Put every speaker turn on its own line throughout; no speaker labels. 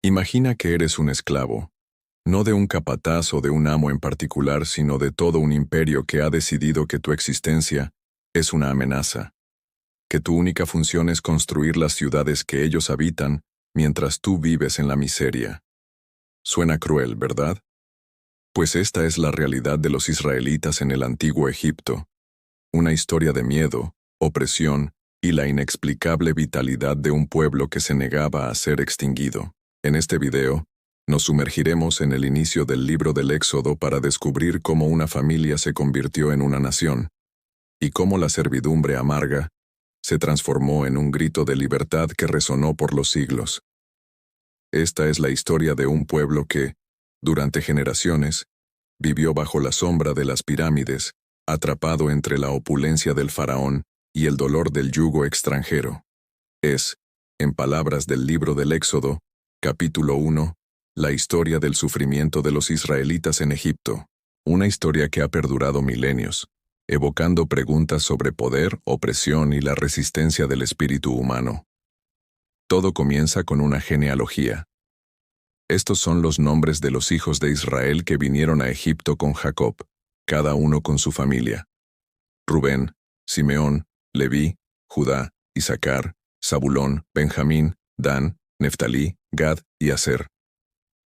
Imagina que eres un esclavo, no de un capataz o de un amo en particular, sino de todo un imperio que ha decidido que tu existencia es una amenaza, que tu única función es construir las ciudades que ellos habitan mientras tú vives en la miseria. Suena cruel, ¿verdad? Pues esta es la realidad de los israelitas en el antiguo Egipto, una historia de miedo, opresión y la inexplicable vitalidad de un pueblo que se negaba a ser extinguido. En este video, nos sumergiremos en el inicio del libro del Éxodo para descubrir cómo una familia se convirtió en una nación, y cómo la servidumbre amarga se transformó en un grito de libertad que resonó por los siglos. Esta es la historia de un pueblo que, durante generaciones, vivió bajo la sombra de las pirámides, atrapado entre la opulencia del faraón y el dolor del yugo extranjero. Es, en palabras del libro del Éxodo, capítulo 1, la historia del sufrimiento de los israelitas en Egipto, una historia que ha perdurado milenios, evocando preguntas sobre poder, opresión y la resistencia del espíritu humano. Todo comienza con una genealogía. Estos son los nombres de los hijos de Israel que vinieron a Egipto con Jacob, cada uno con su familia: Rubén, Simeón, Leví, Judá, Isaacar, Zabulón, Benjamín, Dan, Neftalí, Gad y Aser.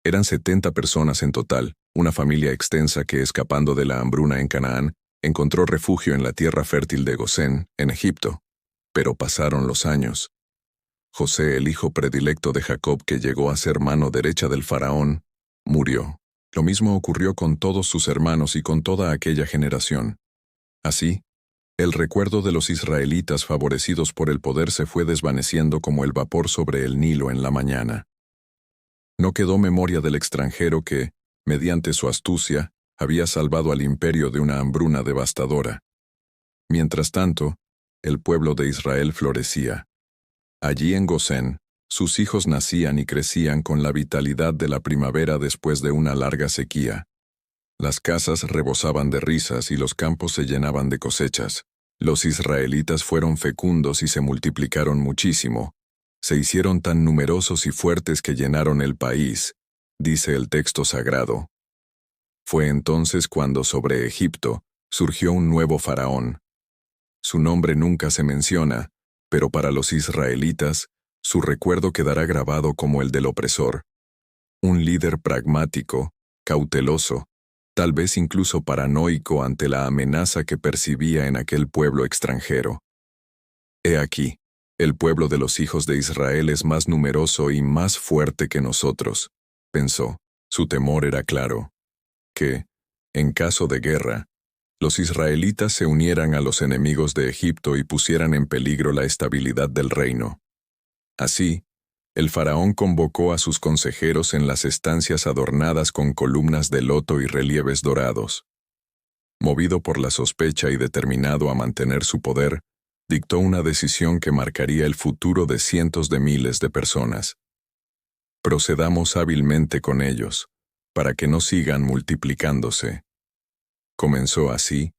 Eran 70 personas en total, una familia extensa que, escapando de la hambruna en Canaán, encontró refugio en la tierra fértil de Gosén, en Egipto. Pero pasaron los años. José, el hijo predilecto de Jacob, que llegó a ser mano derecha del faraón, murió. Lo mismo ocurrió con todos sus hermanos y con toda aquella generación. Así, el recuerdo de los israelitas favorecidos por el poder se fue desvaneciendo como el vapor sobre el Nilo en la mañana. No quedó memoria del extranjero que, mediante su astucia, había salvado al imperio de una hambruna devastadora. Mientras tanto, el pueblo de Israel florecía. Allí en Gosén, sus hijos nacían y crecían con la vitalidad de la primavera después de una larga sequía. Las casas rebosaban de risas y los campos se llenaban de cosechas. Los israelitas fueron fecundos y se multiplicaron muchísimo. Se hicieron tan numerosos y fuertes que llenaron el país, dice el texto sagrado. Fue entonces cuando sobre Egipto surgió un nuevo faraón. Su nombre nunca se menciona, pero para los israelitas, su recuerdo quedará grabado como el del opresor. Un líder pragmático, cauteloso, tal vez incluso paranoico ante la amenaza que percibía en aquel pueblo extranjero. He aquí, el pueblo de los hijos de Israel es más numeroso y más fuerte que nosotros, pensó. Su temor era claro: que, en caso de guerra, los israelitas se unieran a los enemigos de Egipto y pusieran en peligro la estabilidad del reino. Así, el faraón convocó a sus consejeros en las estancias adornadas con columnas de loto y relieves dorados. Movido por la sospecha y determinado a mantener su poder, dictó una decisión que marcaría el futuro de cientos de miles de personas. Procedamos hábilmente con ellos, para que no sigan multiplicándose. Comenzó así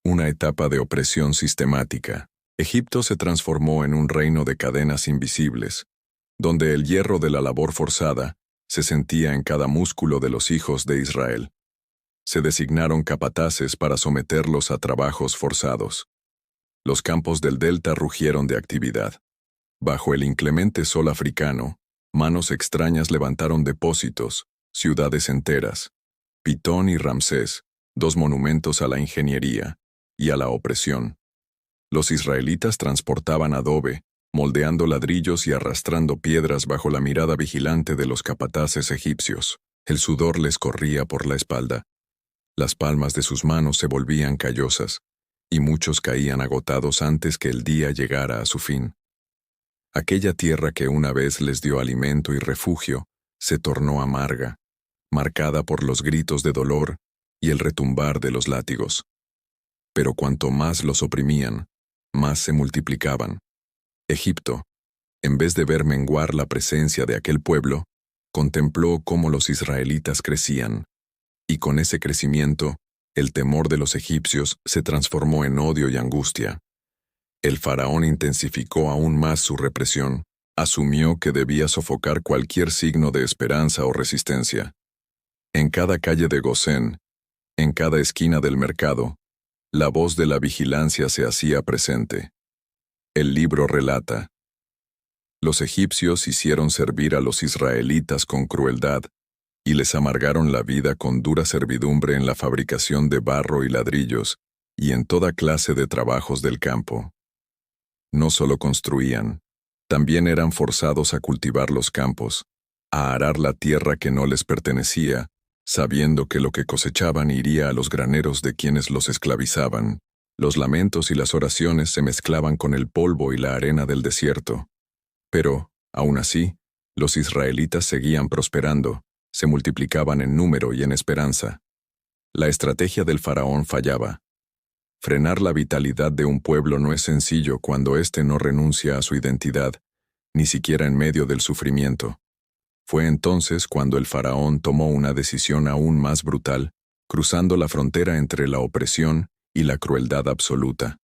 una etapa de opresión sistemática. Egipto se transformó en un reino de cadenas invisibles, donde el hierro de la labor forzada se sentía en cada músculo de los hijos de Israel. Se designaron capataces para someterlos a trabajos forzados. Los campos del delta rugieron de actividad. Bajo el inclemente sol africano, manos extrañas levantaron depósitos, ciudades enteras. Pitón y Ramsés, dos monumentos a la ingeniería y a la opresión. Los israelitas transportaban adobe, moldeando ladrillos y arrastrando piedras bajo la mirada vigilante de los capataces egipcios. El sudor les corría por la espalda. Las palmas de sus manos se volvían callosas, y muchos caían agotados antes que el día llegara a su fin. Aquella tierra que una vez les dio alimento y refugio se tornó amarga, marcada por los gritos de dolor y el retumbar de los látigos. Pero cuanto más los oprimían, más se multiplicaban. Egipto, en vez de ver menguar la presencia de aquel pueblo, contempló cómo los israelitas crecían, y con ese crecimiento, el temor de los egipcios se transformó en odio y angustia. El faraón intensificó aún más su represión, asumió que debía sofocar cualquier signo de esperanza o resistencia. En cada calle de Gosén, en cada esquina del mercado, la voz de la vigilancia se hacía presente. El libro relata: los egipcios hicieron servir a los israelitas con crueldad y les amargaron la vida con dura servidumbre en la fabricación de barro y ladrillos y en toda clase de trabajos del campo. No solo construían, también eran forzados a cultivar los campos, a arar la tierra que no les pertenecía, sabiendo que lo que cosechaban iría a los graneros de quienes los esclavizaban. Los lamentos y las oraciones se mezclaban con el polvo y la arena del desierto. Pero, aún así, los israelitas seguían prosperando, se multiplicaban en número y en esperanza. La estrategia del faraón fallaba. Frenar la vitalidad de un pueblo no es sencillo cuando éste no renuncia a su identidad, ni siquiera en medio del sufrimiento. Fue entonces cuando el faraón tomó una decisión aún más brutal, cruzando la frontera entre la opresión y la crueldad absoluta.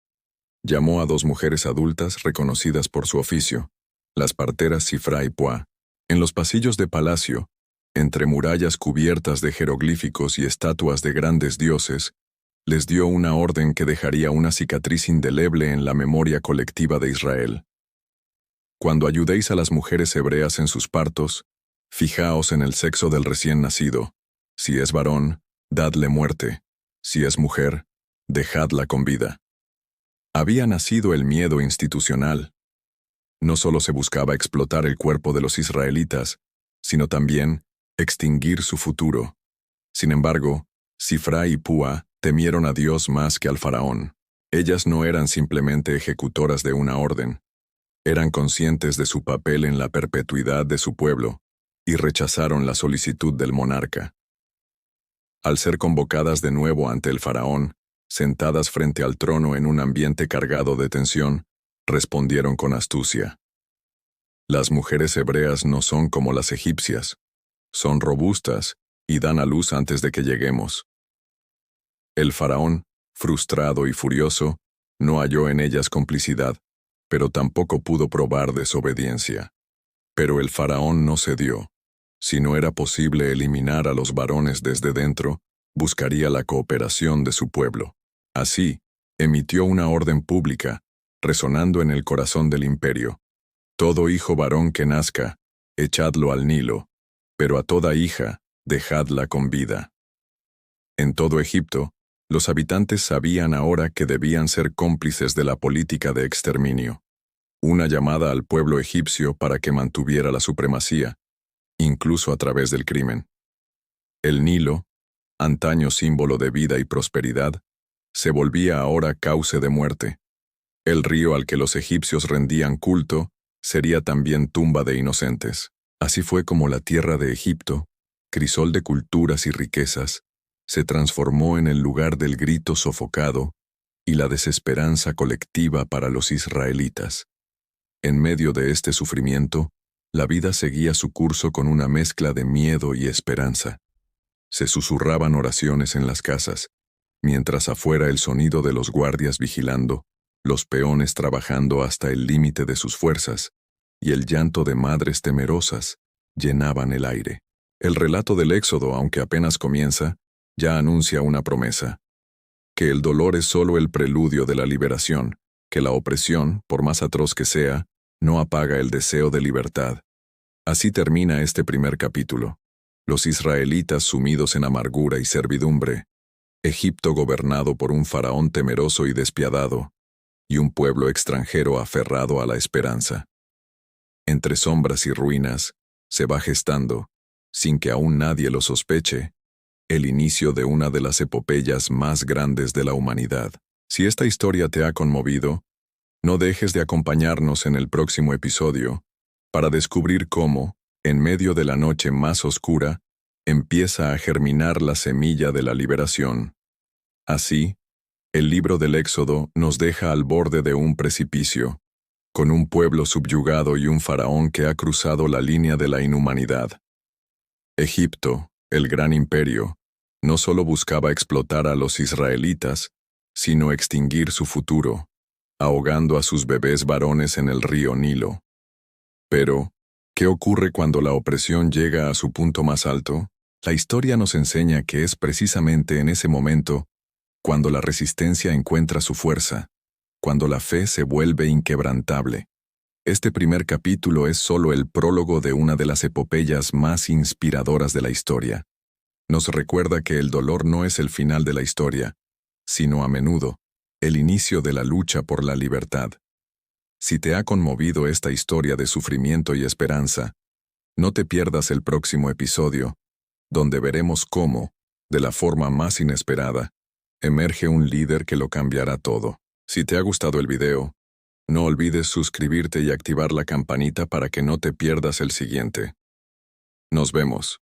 Llamó a 2 mujeres adultas reconocidas por su oficio, las parteras Sifra y Puá. En los pasillos de palacio, entre murallas cubiertas de jeroglíficos y estatuas de grandes dioses, les dio una orden que dejaría una cicatriz indeleble en la memoria colectiva de Israel. Cuando ayudéis a las mujeres hebreas en sus partos, fijaos en el sexo del recién nacido. Si es varón, dadle muerte. Si es mujer, dejadla con vida. Había nacido el miedo institucional. No solo se buscaba explotar el cuerpo de los israelitas, sino también extinguir su futuro. Sin embargo, Sifra y Púa temieron a Dios más que al faraón. Ellas no eran simplemente ejecutoras de una orden. Eran conscientes de su papel en la perpetuidad de su pueblo y rechazaron la solicitud del monarca. Al ser convocadas de nuevo ante el faraón, sentadas frente al trono en un ambiente cargado de tensión, respondieron con astucia. Las mujeres hebreas no son como las egipcias. Son robustas y dan a luz antes de que lleguemos. El faraón, frustrado y furioso, no halló en ellas complicidad, pero tampoco pudo probar desobediencia. Pero el faraón no cedió. Si no era posible eliminar a los varones desde dentro, buscaría la cooperación de su pueblo. Así, emitió una orden pública, resonando en el corazón del imperio. Todo hijo varón que nazca, echadlo al Nilo, pero a toda hija, dejadla con vida. En todo Egipto, los habitantes sabían ahora que debían ser cómplices de la política de exterminio. Una llamada al pueblo egipcio para que mantuviera la supremacía, incluso a través del crimen. El Nilo, antaño símbolo de vida y prosperidad, se volvía ahora cauce de muerte. El río al que los egipcios rendían culto sería también tumba de inocentes. Así fue como la tierra de Egipto, crisol de culturas y riquezas, se transformó en el lugar del grito sofocado y la desesperanza colectiva para los israelitas. En medio de este sufrimiento, la vida seguía su curso con una mezcla de miedo y esperanza. Se susurraban oraciones en las casas, mientras afuera el sonido de los guardias vigilando, los peones trabajando hasta el límite de sus fuerzas, y el llanto de madres temerosas llenaban el aire. El relato del Éxodo, aunque apenas comienza, ya anuncia una promesa. Que el dolor es solo el preludio de la liberación, que la opresión, por más atroz que sea, no apaga el deseo de libertad. Así termina este primer capítulo. Los israelitas sumidos en amargura y servidumbre, Egipto gobernado por un faraón temeroso y despiadado, y un pueblo extranjero aferrado a la esperanza. Entre sombras y ruinas, se va gestando, sin que aún nadie lo sospeche, el inicio de una de las epopeyas más grandes de la humanidad. Si esta historia te ha conmovido, no dejes de acompañarnos en el próximo episodio para descubrir cómo, en medio de la noche más oscura, empieza a germinar la semilla de la liberación. Así, el libro del Éxodo nos deja al borde de un precipicio, con un pueblo subyugado y un faraón que ha cruzado la línea de la inhumanidad. Egipto, el gran imperio, no solo buscaba explotar a los israelitas, sino extinguir su futuro, ahogando a sus bebés varones en el río Nilo. Pero, ¿qué ocurre cuando la opresión llega a su punto más alto? La historia nos enseña que es precisamente en ese momento cuando la resistencia encuentra su fuerza, cuando la fe se vuelve inquebrantable. Este primer capítulo es solo el prólogo de una de las epopeyas más inspiradoras de la historia. Nos recuerda que el dolor no es el final de la historia, sino a menudo, el inicio de la lucha por la libertad. Si te ha conmovido esta historia de sufrimiento y esperanza, no te pierdas el próximo episodio, donde veremos cómo, de la forma más inesperada, emerge un líder que lo cambiará todo. Si te ha gustado el video, no olvides suscribirte y activar la campanita para que no te pierdas el siguiente. Nos vemos.